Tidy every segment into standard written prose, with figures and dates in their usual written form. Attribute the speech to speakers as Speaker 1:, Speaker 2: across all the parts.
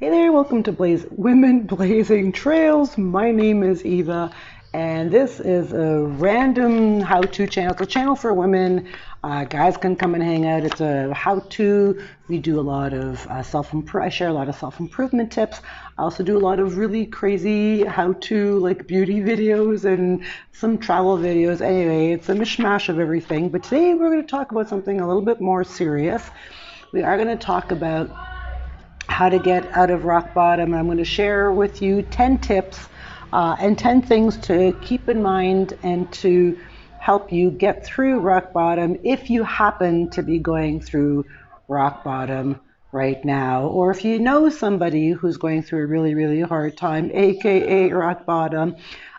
Speaker 1: Hey there, welcome to Women Blazing Trails. My name is Eva, and this is a random how-to channel. It's a channel for women. Guys can come and hang out. It's a how-to. We do a lot of I share a lot of self-improvement tips. I also do a lot of really crazy how-to like beauty videos and some travel videos. Anyway, it's a mishmash of everything. But today we're going to talk about something a little bit more serious. We are going to talk about how to get out of rock bottom. I'm going to share with you 10 tips and 10 things to keep in mind and to help you get through rock bottom if you happen to be going through rock bottom right now, or if you know somebody who's going through a really, really hard time, aka rock bottom.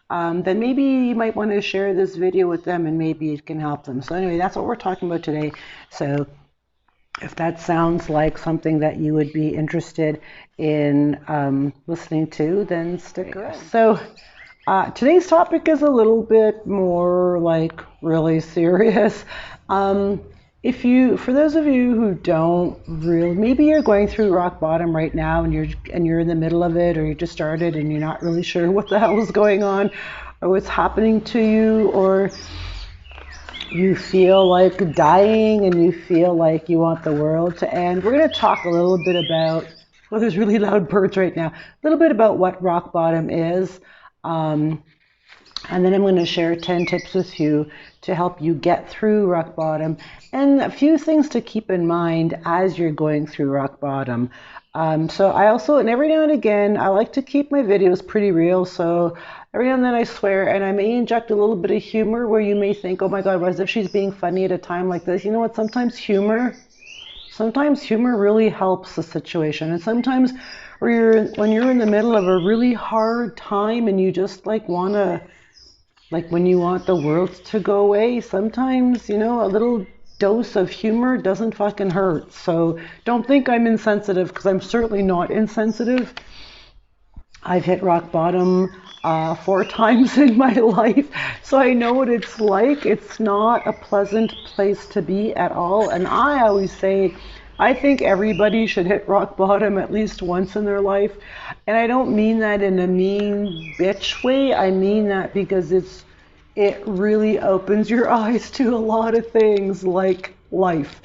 Speaker 1: Then maybe you might want to share this video with them and maybe it can help them. So anyway, that's what we're talking about today. So if that sounds like something that you would be interested in listening to, then stick around. So today's topic is a little bit more like really serious. For those of you who don't really, maybe you're going through rock bottom right now and you're in the middle of it, or you just started and you're not really sure what the hell is going on or what's happening to you, or you feel like dying and you feel like you want the world to end. We're going to talk a little bit about, well, there's really loud birds right now, a little bit about what rock bottom is. And then I'm going to share 10 tips with you to help you get through rock bottom and a few things to keep in mind as you're going through rock bottom. So I also, and every now and again, I like to keep my videos pretty real. So every now and then I swear, and I may inject a little bit of humor where you may think, oh my God, as if she's being funny at a time like this. You know what? Sometimes humor really helps the situation. And sometimes when you're in the middle of a really hard time and you just like when you want the world to go away, sometimes, a little dose of humor doesn't fucking hurt. So don't think I'm insensitive, because I'm certainly not insensitive. I've hit rock bottom 4 times in my life, so I know what it's like. It's not a pleasant place to be at all. And I always say, I think everybody should hit rock bottom at least once in their life. And I don't mean that in a mean bitch way. I mean that because it really opens your eyes to a lot of things like life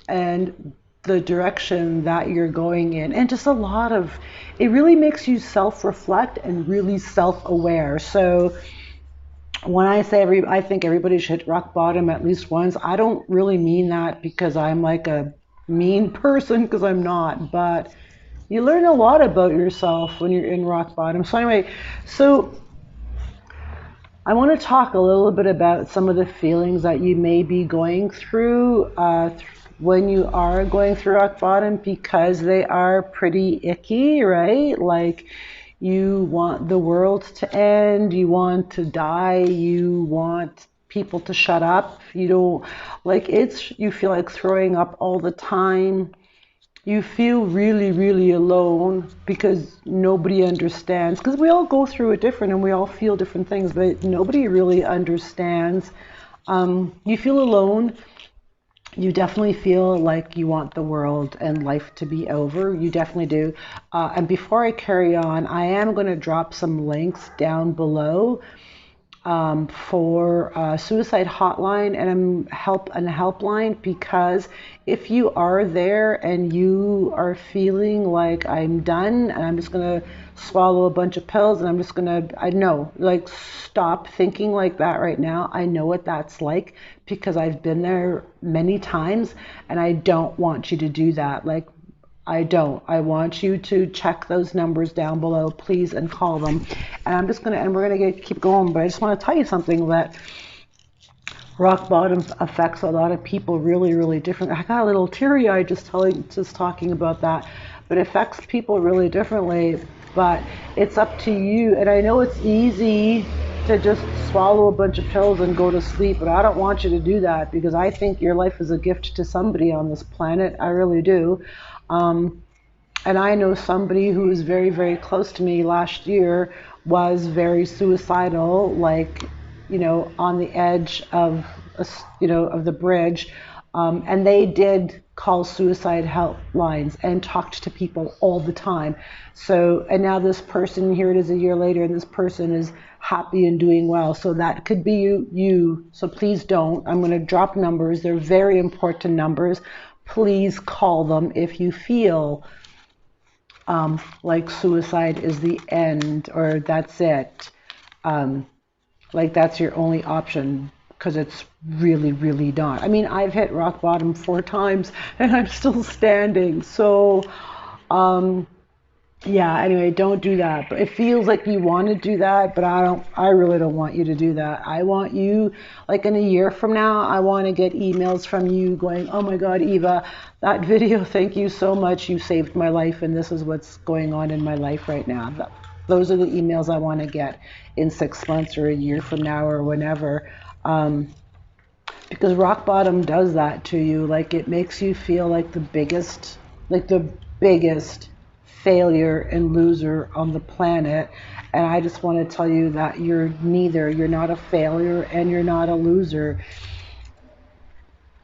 Speaker 1: and the direction that you're going in, and just it really makes you self-reflect and really self-aware. So when I say I think everybody should hit rock bottom at least once, I don't really mean that because I'm like a mean person, because I'm not, but you learn a lot about yourself when you're in rock bottom. So anyway, I want to talk a little bit about some of the feelings that you may be going through when you are going through rock bottom, because they are pretty icky, right? Like, you want the world to end, you want to die, you want people to shut up, you feel like throwing up all the time. You feel really, really alone because nobody understands. Because we all go through it different and we all feel different things, but nobody really understands. You feel alone. You definitely feel like you want the world and life to be over. You definitely do. And before I carry on, I am going to drop some links down below for a suicide hotline and a helpline, because if you are there and you are feeling like I'm done and I'm just gonna swallow a bunch of pills and I know, like, stop thinking like that right now. I know what that's like because I've been there many times, and I don't want you to do that. Like, I don't. I want you to check those numbers down below, please, and call them. And we're gonna keep going, but I just want to tell you something, that rock bottom affects a lot of people really, really different. I got a little teary-eyed just talking about that, but it affects people really differently. But it's up to you. And I know it's easy to just swallow a bunch of pills and go to sleep, but I don't want you to do that, because I think your life is a gift to somebody on this planet. I really do. And I know somebody who is very, very close to me last year was very suicidal, like, on the edge of, of the bridge. And they did call suicide helplines and talked to people all the time. So, and now this person, here it is a year later, and this person is happy and doing well. So that could be you. So please don't. I'm going to drop numbers. They're very important numbers. Please call them if you feel like suicide is the end or that's it. Um, like that's your only option, because it's really, really not. I mean, I've hit rock bottom 4 times and I'm still standing. So, um, yeah, anyway, don't do that. But it feels like you want to do that, but I really don't want you to do that. I want you, like in a year from now, I want to get emails from you going, oh my God, Eva, that video, thank you so much. You saved my life, and this is what's going on in my life right now. Those are the emails I want to get in 6 months or a year from now or whenever. Because rock bottom does that to you. Like it makes you feel like the biggest failure and loser on the planet. And I just want to tell you that you're neither. You're not a failure and you're not a loser.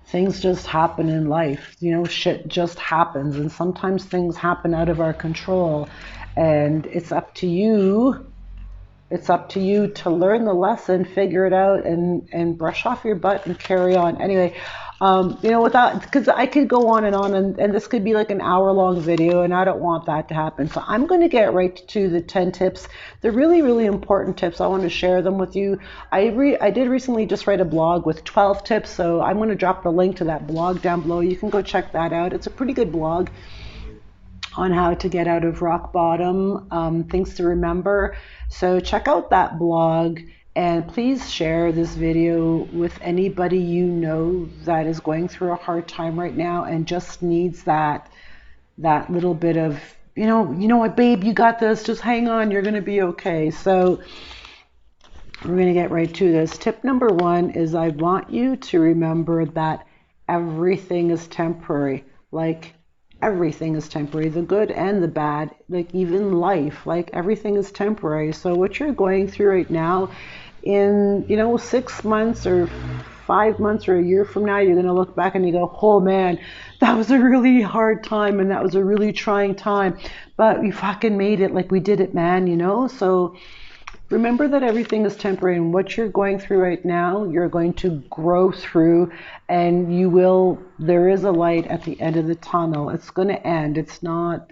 Speaker 1: Things just happen in life. You know, shit just happens. And sometimes things happen out of our control. And it's up to you. It's up to you to learn the lesson, figure it out, and brush off your butt and carry on. Anyway, without, because I could go on, and this could be like an hour-long video, and I don't want that to happen. So I'm going to get right to the 10 tips. They're really, really important tips. I want to share them with you. I did recently just write a blog with 12 tips, so I'm going to drop the link to that blog down below. You can go check that out. It's a pretty good blog on how to get out of rock bottom, things to remember. So check out that blog, and please share this video with anybody you know that is going through a hard time right now and just needs that little bit of, you know what, babe, you got this, just hang on, you're going to be okay. So we're going to get right to this. Tip number 1 is I want you to remember that everything is temporary. Like everything is temporary, the good and the bad, like even life, like everything is temporary. So what you're going through right now, in 6 months or 5 months or a year from now, you're going to look back and you go, oh man, that was a really hard time and that was a really trying time, but we fucking made it, like we did it, man. So remember that everything is temporary, and what you're going through right now, you're going to grow through, and there is a light at the end of the tunnel. It's going to end. It's not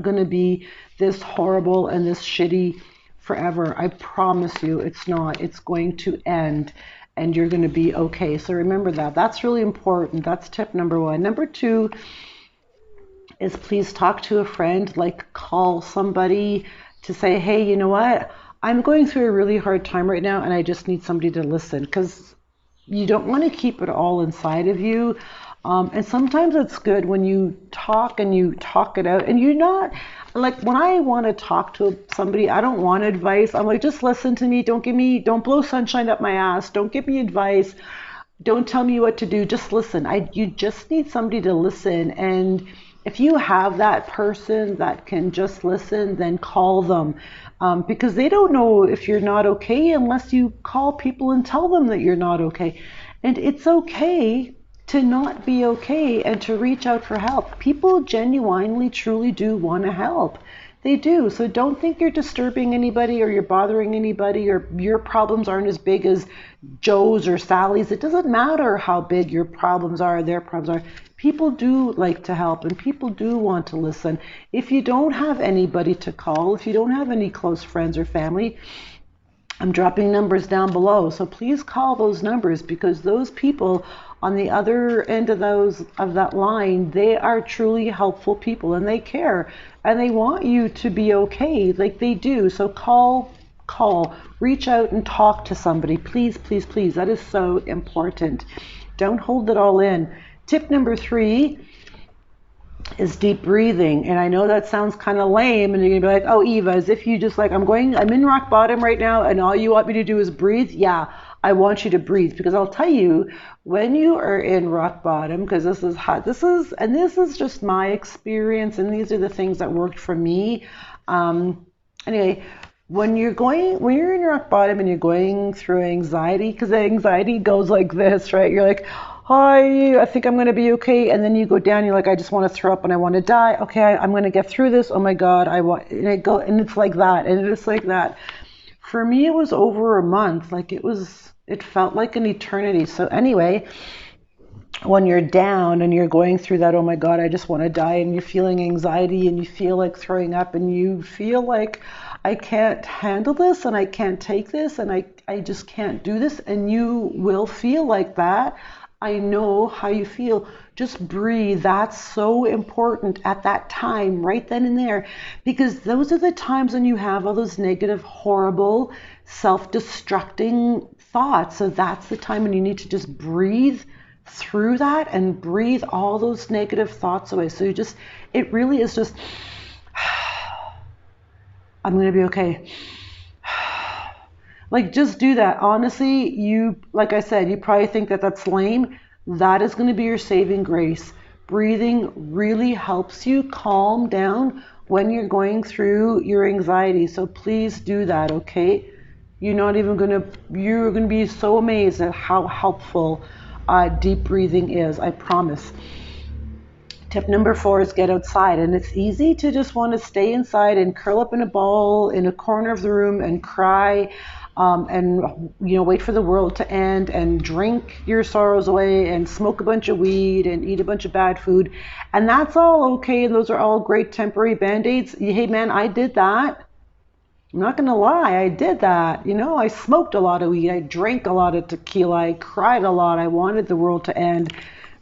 Speaker 1: going to be this horrible and this shitty forever. I promise you it's not. It's going to end, and you're going to be okay. So remember that. That's really important. That's tip number 1. Number 2 is please talk to a friend, like call somebody to say, hey, you know what? I'm going through a really hard time right now and I just need somebody to listen, because you don't want to keep it all inside of you. And sometimes it's good when you talk and you talk it out, and you're not like, when I want to talk to somebody, I don't want advice. I'm like, just listen to me. Don't blow sunshine up my ass. Don't give me advice. Don't tell me what to do. Just listen. You just need somebody to listen. And if you have that person that can just listen, then call them, because they don't know if you're not okay unless you call people and tell them that you're not okay. And it's okay to not be okay and to reach out for help. People genuinely, truly do want to help. They do. So don't think you're disturbing anybody or you're bothering anybody or your problems aren't as big as Joe's or Sally's. It doesn't matter how big your problems are, their problems are. People do like to help and people do want to listen. If you don't have anybody to call, if you don't have any close friends or family, I'm dropping numbers down below. So please call those numbers, because those people on the other end of that line, they are truly helpful people and they care and they want you to be okay, like they do. So call, reach out and talk to somebody. Please, please, please. That is so important. Don't hold it all in. Tip number 3 is deep breathing. And I know that sounds kind of lame, and you're gonna be like, oh, Eva, as if you just like, I'm in rock bottom right now and all you want me to do is breathe. Yeah, I want you to breathe, because I'll tell you, when you are in rock bottom, because this is just my experience, and these are the things that worked for me. Anyway, when you're in rock bottom and you're going through anxiety, because the anxiety goes like this, right? You're like, hi, I think I'm going to be okay. And then you go down, you're like, I just want to throw up and I want to die. Okay, I'm going to get through this. Oh my God, I want, and it go, and it's like that, and it's like that. For me, it was over a month. Like it felt like an eternity. So anyway, when you're down and you're going through that, oh my God, I just want to die, and you're feeling anxiety and you feel like throwing up and you feel like I can't handle this and I can't take this and I just can't do this, and you will feel like that. I know how you feel. Just breathe. That's so important at that time, right then and there, because those are the times when you have all those negative, horrible, self-destructing thoughts. So that's the time when you need to just breathe through that and breathe all those negative thoughts away. So it really is just, I'm going to be okay. Like, just do that. Honestly, like I said, you probably think that that's lame. That is going to be your saving grace. Breathing really helps you calm down when you're going through your anxiety. So please do that, okay? You're going to be so amazed at how helpful deep breathing is, I promise. Tip number 4 is get outside. And it's easy to just want to stay inside and curl up in a ball in a corner of the room and cry, and wait for the world to end and drink your sorrows away and smoke a bunch of weed and eat a bunch of bad food. And that's all okay. And those are all great temporary band-aids. Hey man, I did that. I'm not going to lie, I did that. I smoked a lot of weed. I drank a lot of tequila. I cried a lot. I wanted the world to end.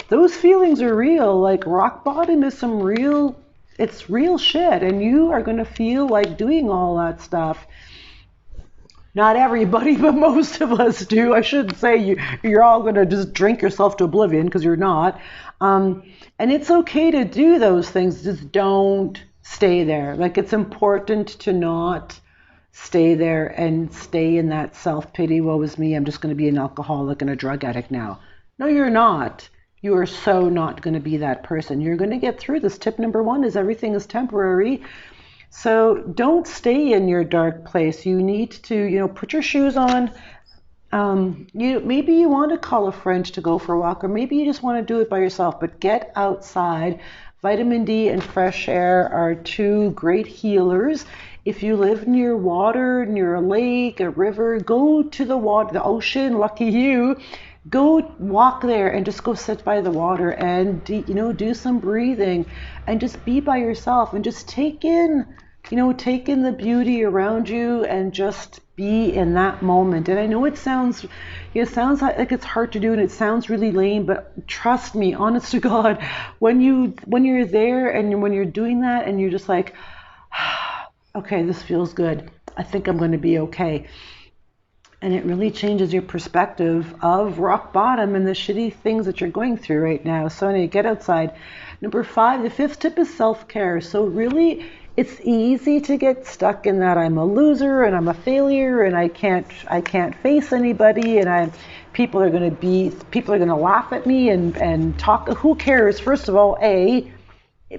Speaker 1: Those feelings are real. Like, rock bottom is it's real shit. And you are going to feel like doing all that stuff. Not everybody, but most of us do. I shouldn't say you're all going to just drink yourself to oblivion, because you're not. And it's okay to do those things. Just don't stay there. Like, it's important to not stay there and stay in that self-pity. Woe is me, I'm just going to be an alcoholic and a drug addict now. No, you're not. You are so not going to be that person. You're going to get through this. Tip number 1 is everything is temporary. So don't stay in your dark place. You need to, put your shoes on. Maybe you want to call a friend to go for a walk, or maybe you just want to do it by yourself, but get outside. Vitamin D and fresh air are 2 great healers. If you live near water, near a lake, a river, go to the water, the ocean, lucky you. Go walk there and just go sit by the water and, do some breathing and just be by yourself and just take in the beauty around you and just be in that moment. And I know it sounds like it's hard to do and it sounds really lame, but trust me, honest to God, when you're there and when you're doing that and you're just like, okay, this feels good. I think I'm going to be okay. And it really changes your perspective of rock bottom and the shitty things that you're going through right now. So anyway, get outside. Number 5, the 5th tip is self-care. So really, it's easy to get stuck in that I'm a loser and I'm a failure and I can't face anybody, and people are going to laugh at me and talk. Who cares? First of all,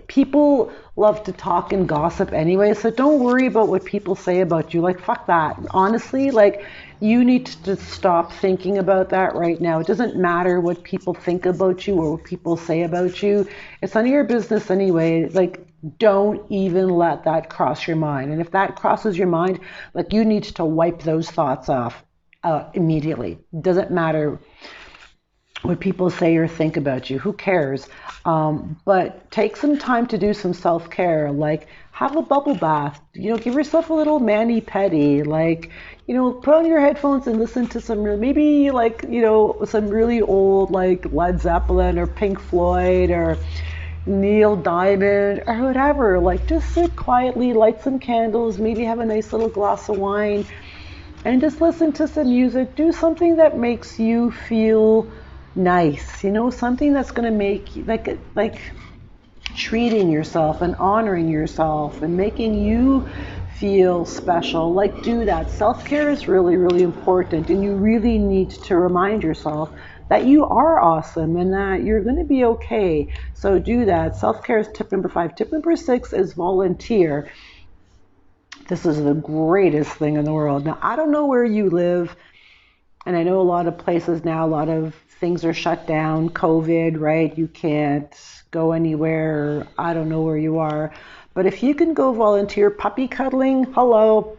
Speaker 1: people love to talk and gossip anyway, so don't worry about what people say about you. Like, fuck that. Honestly, like, you need to stop thinking about that right now. It doesn't matter what people think about you or what people say about you. It's none of your business anyway. Like, don't even let that cross your mind. And if that crosses your mind, like, you need to wipe those thoughts off immediately. Doesn't matter what people say or think about you. Who cares? But take some time to do some self-care, like have a bubble bath, give yourself a little mani-pedi, like, put on your headphones and listen to some maybe like, some really old, like Led Zeppelin or Pink Floyd or Neil Diamond or whatever. Like, just sit quietly, light some candles, maybe have a nice little glass of wine and just listen to some music. Do something that makes you feel nice, something that's going to make you like treating yourself and honoring yourself and making you feel special. Like, do that. Self-care is really, really important, and you really need to remind yourself that you are awesome and that you're going to be okay. So do that. Self-care is tip number 5. Tip number 6 is volunteer. This is the greatest thing in the world. Now, I don't know where you live, And I know a lot of places now, a lot of things are shut down, COVID, right? You can't go anywhere. I don't know where you are. But if you can go volunteer puppy cuddling, hello,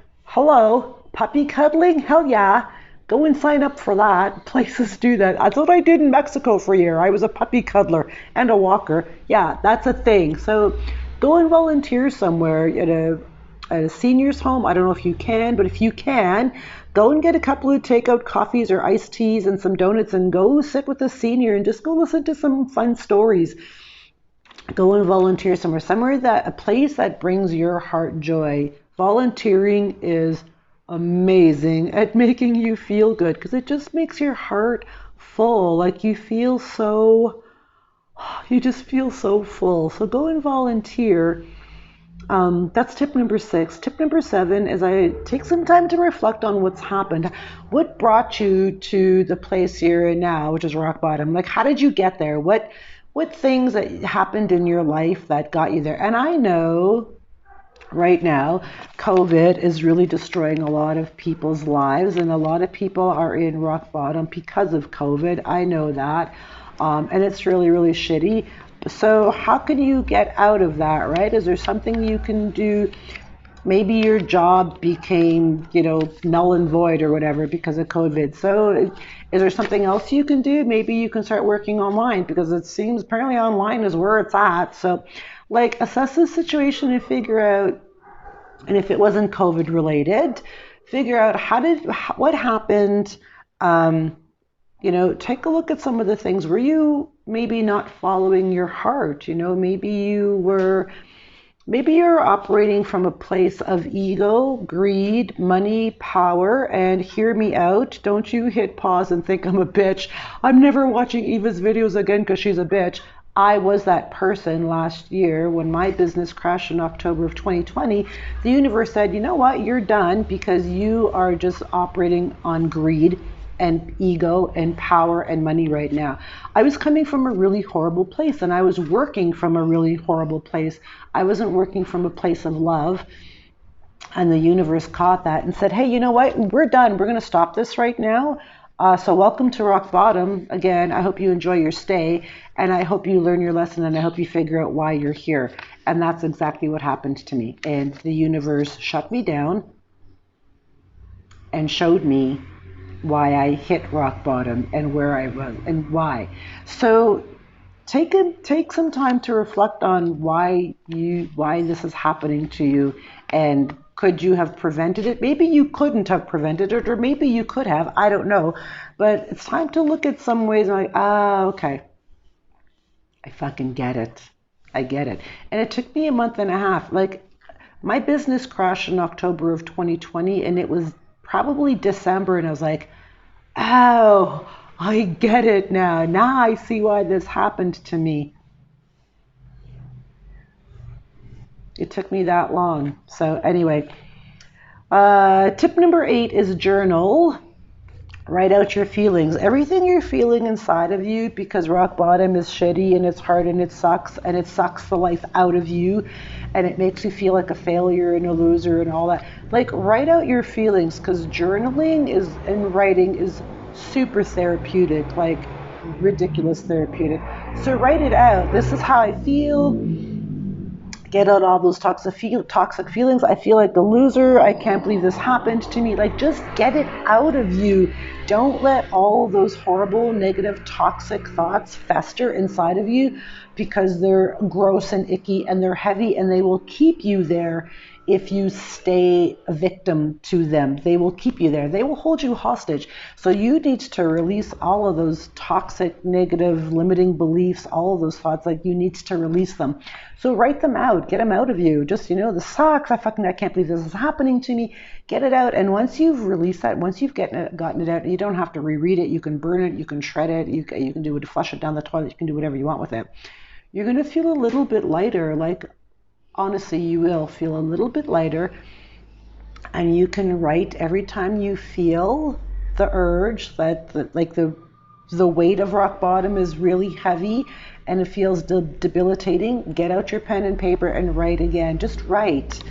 Speaker 1: puppy cuddling, hell yeah. Go and sign up for that. Places do that. That's what I did in Mexico for a year. I was a puppy cuddler and a walker. Yeah, that's a thing. So go and volunteer somewhere at a senior's home. I don't know if you can, but if you can, go and get a couple of takeout coffees or iced teas and some donuts and go sit with a senior and just go listen to some fun stories. Go and volunteer somewhere that a place that brings your heart joy. Volunteering is amazing at making you feel good because it just makes your heart full. Like you just feel so full. So go and volunteer. That's tip number 6. Tip number 7 is I take some time to reflect on what's happened. What brought you to the place you're in now, which is rock bottom? Like, how did you get there? What things that happened in your life that got you there? And I know right now, COVID is really destroying a lot of people's lives, and a lot of people are in rock bottom because of COVID. I know that. And it's really, really shitty. So how can you get out of that, right? Is there something you can do? Maybe your job became, null and void or whatever because of COVID. So is there something else you can do? Maybe you can start working online because it seems apparently online is where it's at. So assess the situation and figure out, and if it wasn't COVID related, figure out what happened. Take a look at some of the things. Were you maybe not following your heart? Maybe you're operating from a place of ego, greed, money, power, and hear me out. Don't you hit pause and think I'm a bitch. I'm never watching Eva's videos again because she's a bitch. I was that person last year when my business crashed in October of 2020. The universe said, you know what, you're done because you are just operating on greed and ego and power and money right now. I was coming from a really horrible place and I was working from a really horrible place. I wasn't working from a place of love. And the universe caught that and said, hey, you know what? We're done. We're going to stop this right now. So welcome to rock bottom. Again, I hope you enjoy your stay and I hope you learn your lesson and I hope you figure out why you're here. And that's exactly what happened to me. And the universe shut me down and showed me why I hit rock bottom and where I was and why. So take some time to reflect on why this is happening to you, and could you have prevented it? Maybe you couldn't have prevented it, or maybe you could have. I don't know. But it's time to look at some ways and okay. I fucking get it. I get it. And it took me a month and a half. My business crashed in October of 2020 and it was probably December and I was like, oh, I get it now. Now I see why this happened to me. It took me that long. So anyway, tip number 8 is journal. Write out your feelings. Everything you're feeling inside of you, because rock bottom is shitty and it's hard and it sucks the life out of you and it makes you feel like a failure and a loser and all that. Write out your feelings, because journaling and writing is super therapeutic, ridiculous therapeutic. So write it out. This is how I feel. Get out all those toxic feelings. I feel like the loser. I can't believe this happened to me. Just get it out of you. Don't let all those horrible, negative, toxic thoughts fester inside of you, because they're gross and icky and they're heavy and they will keep you there if you stay a victim to them. They will keep you there. They will hold you hostage. So you need to release all of those toxic, negative, limiting beliefs, all of those thoughts. You need to release them. So write them out. Get them out of you. Just, this sucks. I can't believe this is happening to me. Get it out. And once you've released that, once you've gotten it out, you don't have to reread it. You can burn it. You can shred it. You can do it, flush it down the toilet. You can do whatever you want with it. You're going to feel a little bit lighter. Honestly, you will feel a little bit lighter, and you can write every time you feel the urge that the weight of rock bottom is really heavy and it feels debilitating. Get out your pen and paper and write again. Just write.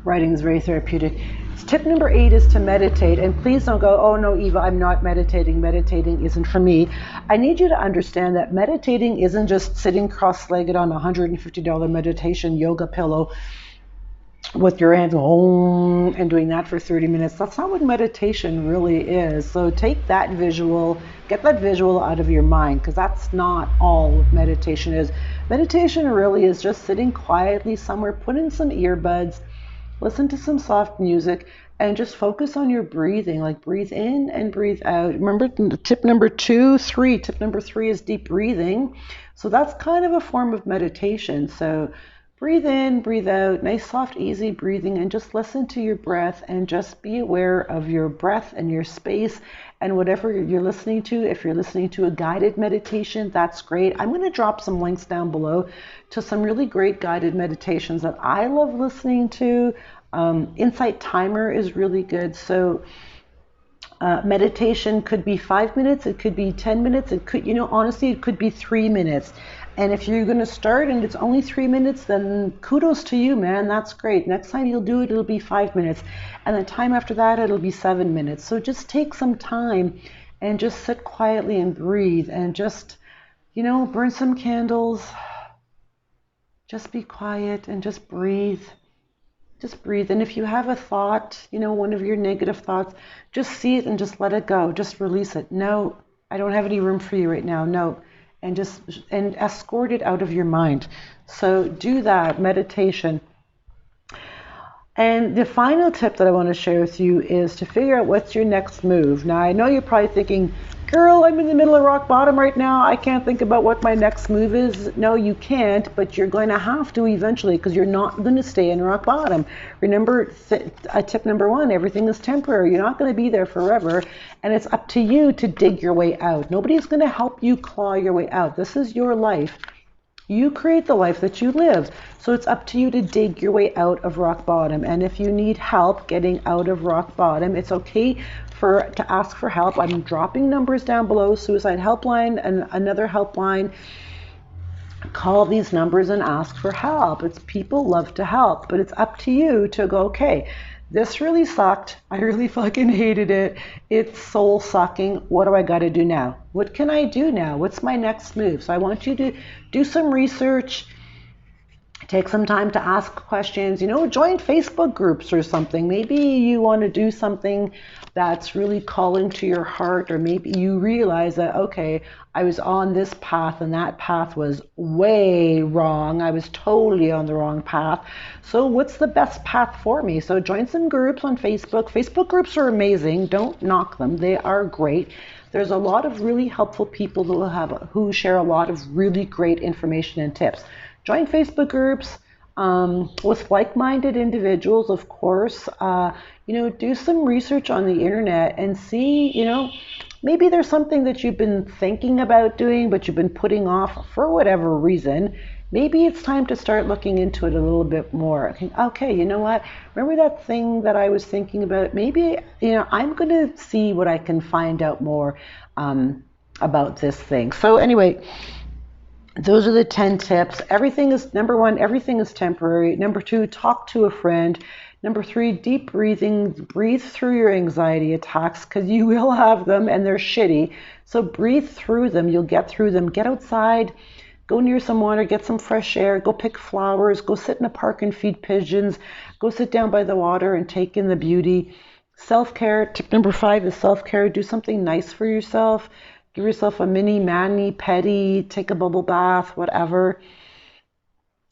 Speaker 1: Writing is very therapeutic. Tip number 8 is to meditate. And please don't go, oh no, Eva, I'm not meditating. Meditating isn't for me. I need you to understand that meditating isn't just sitting cross-legged on a $150 meditation yoga pillow with your hands and doing that for 30 minutes. That's not what meditation really is. So take that visual, get that visual out of your mind, because that's not all meditation is. Meditation really is just sitting quietly somewhere, put in some earbuds, listen to some soft music, and just focus on your breathing. Like breathe in and breathe out. Remember tip number 3. Tip number 3 is deep breathing. So that's kind of a form of meditation. So breathe in, breathe out, nice, soft, easy breathing, and just listen to your breath and just be aware of your breath and your space and whatever you're listening to. If you're listening to a guided meditation, that's great. I'm going to drop some links down below to some really great guided meditations that I love listening to. Insight Timer is really good. So meditation could be 5 minutes, it could be 10 minutes, it could, honestly, it could be 3 minutes. And if you're going to start and it's only 3 minutes, then kudos to you, man. That's great. Next time you'll do it, it'll be 5 minutes. And the time after that, it'll be 7 minutes. So just take some time and just sit quietly and breathe and just, burn some candles. Just be quiet and just breathe. Just breathe. And if you have a thought, one of your negative thoughts, just see it and just let it go. Just release it. No, I don't have any room for you right now. No. And escort it out of your mind. So do that, meditation. And the final tip that I want to share with you is to figure out what's your next move. Now, I know you're probably thinking, girl, I'm in the middle of rock bottom right now. I can't think about what my next move is. No, you can't, but you're going to have to eventually, because you're not going to stay in rock bottom. Remember, tip number 1, everything is temporary. You're not going to be there forever, and it's up to you to dig your way out. Nobody's going to help you claw your way out. This is your life. You create the life that you live. So it's up to you to dig your way out of rock bottom. And if you need help getting out of rock bottom, it's okay to ask for help. I'm dropping numbers down below, suicide helpline and another helpline. Call these numbers and ask for help. People love to help, but it's up to you to go, okay, this really sucked. I really fucking hated it. It's soul sucking. What do I got to do now? What can I do now? What's my next move? So I want you to do some research. Take some time to ask questions. Join Facebook groups or something. Maybe you want to do something that's really calling to your heart, or maybe you realize that, okay, I was on this path and that path was way wrong. I was totally on the wrong path. So what's the best path for me? So join some groups on Facebook. Facebook groups are amazing. Don't knock them. They are great. There's a lot of really helpful people who share a lot of really great information and tips. Join Facebook groups with like-minded individuals, of course. Do some research on the internet and see, maybe there's something that you've been thinking about doing, but you've been putting off for whatever reason. Maybe it's time to start looking into it a little bit more. Okay, you know what? Remember that thing that I was thinking about? Maybe, I'm going to see what I can find out more about this thing. So anyway, those are the 10 tips. Number 1, everything is temporary. Number 2, talk to a friend. Number 3, deep breathing. Breathe through your anxiety attacks, because you will have them and they're shitty. So breathe through them. You'll get through them. Get outside. Go near some water. Get some fresh air. Go pick flowers. Go sit in a park and feed pigeons. Go sit down by the water and take in the beauty. Self-care. Tip number 5 is self-care. Do something nice for yourself. Give yourself a mini, mani, pedi, take a bubble bath, whatever.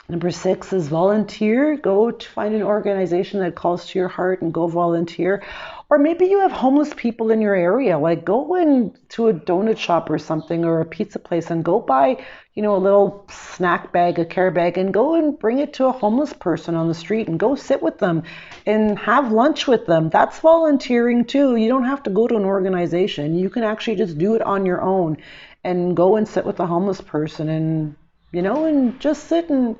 Speaker 1: Number 6 is volunteer. Go to find an organization that calls to your heart and go volunteer. Or maybe you have homeless people in your area. Like go into a donut shop or something, or a pizza place, and go buy, a little snack bag, a care bag, and go and bring it to a homeless person on the street and go sit with them and have lunch with them. That's volunteering too. You don't have to go to an organization. You can actually just do it on your own and go and sit with a homeless person and, and just sit and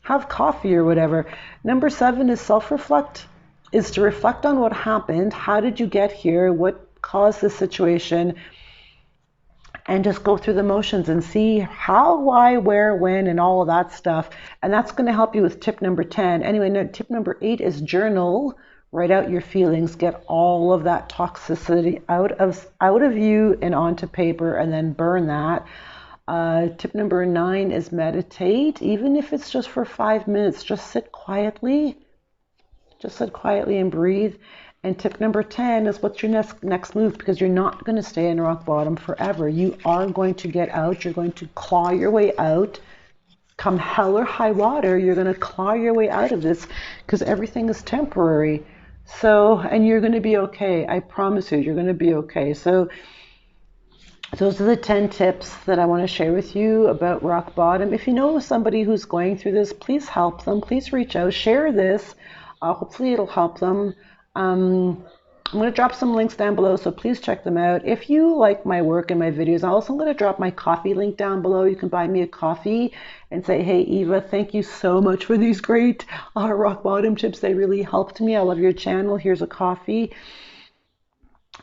Speaker 1: have coffee or whatever. Number 7 is self-reflect, is to reflect on what happened. How did you get here? What caused the situation? and just go through the motions and see how, why, where, when, and all of that stuff. And that's going to help you with tip number 10. Anyway, tip number 8 is journal. Write out your feelings. Get all of that toxicity out of you and onto paper, and then burn that. Tip number 9 is meditate. Even if it's just for 5 minutes, just sit quietly. Just sit quietly and breathe. And tip number 10 is, what's your next move? Because you're not going to stay in rock bottom forever. You are going to get out. You're going to claw your way out. Come hell or high water, you're going to claw your way out of this, because everything is temporary. So, and you're going to be okay. I promise you, you're going to be okay. So those are the 10 tips that I want to share with you about rock bottom. If you know somebody who's going through this, please help them. Please reach out, share this. Hopefully it'll help them. I'm going to drop some links down below, so please check them out. If you like my work and my videos, I'm also going to drop my coffee link down below. You can buy me a coffee and say, hey, Eva, thank you so much for these great rock bottom tips. They really helped me. I love your channel. Here's a coffee.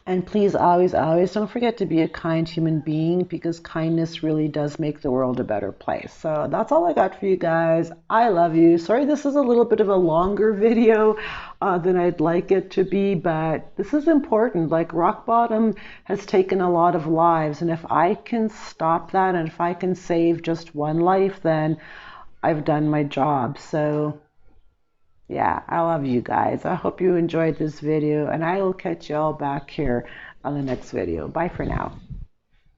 Speaker 1: And please always, always don't forget to be a kind human being, because kindness really does make the world a better place. So that's all I got for you guys. I love you. Sorry this is a little bit of a longer video than I'd like it to be, but this is important. Like, rock bottom has taken a lot of lives, and if I can stop that, and if I can save just one life, then I've done my job. So yeah, I love you guys. I hope you enjoyed this video, and I will catch you all back here on the next video. Bye for now.